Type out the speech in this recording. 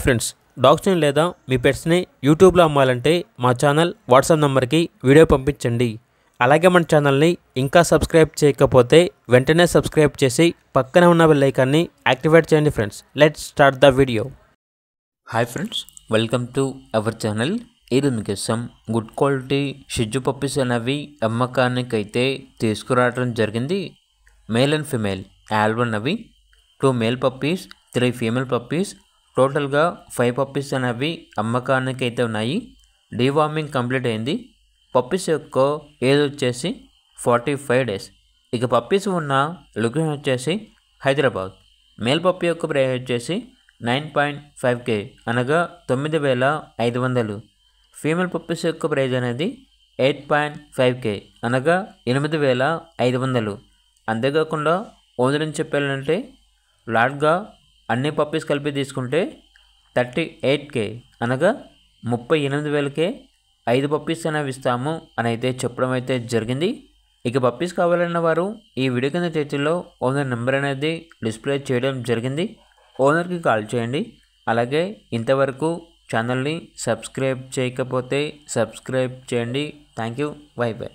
Friends, డాగ్స్ని లేదా మీ పెట్స్ని యూట్యూబ్లో అమ్మాలంటే మా ఛానల్ వాట్సాప్ నెంబర్కి వీడియో పంపించండి. అలాగే మన ఛానల్ని ఇంకా సబ్స్క్రైబ్ చేయకపోతే వెంటనే సబ్స్క్రైబ్ చేసి పక్కనే ఉన్న బెల్ ఐకాన్ని యాక్టివేట్ చేయండి. Friends, let's start the video. Hi friends, welcome to our channel. ఇది మీకోసం గుడ్ క్వాలిటీ షిజ్జు పప్పీస్ అనేవి అమ్మకానికి అయితే తీసుకురావడం జరిగింది. మేల్ అండ్ ఫిమేల్ ఆల్బన్ అవి 2 మేల్ పప్పీస్ 3 ఫీమేల్ పప్పీస్, టోటల్గా 5 పప్పీస్ అనేవి అమ్మకానికి అయితే ఉన్నాయి. డీవార్మింగ్ కంప్లీట్ అయింది. పప్పీస్ యొక్క ఏజ్ వచ్చేసి 45 డేస్. ఇక పప్పీస్ ఉన్న లొకేషన్ వచ్చేసి హైదరాబాద్. మేల్ పప్పీ యొక్క ప్రైస్ వచ్చేసి 9.5K అనగా 9,500. ఫీమేల్ పప్పీస్ యొక్క ప్రైజ్ అనేది 8.5K అనగా 8,500. అంతేకాకుండా ఓనర్ అని చెప్పాలంటే లాట్గా అన్ని పప్పీస్ కలిపి తీసుకుంటే 38K అనగా 38,000కే 5 పప్పీస్ అనేవి ఇస్తాము అని అయితే చెప్పడం అయితే జరిగింది. ఇక పప్పీస్ కావాలన్న వారు ఈ వీడియో కింద చేతుల్లో ఓనర్ నెంబర్ అనేది డిస్ప్లే చేయడం జరిగింది. ఓనర్కి కాల్ చేయండి. అలాగే ఇంతవరకు ఛానల్ని సబ్స్క్రైబ్ చేయకపోతే సబ్స్క్రైబ్ చేయండి. Thank you. By by.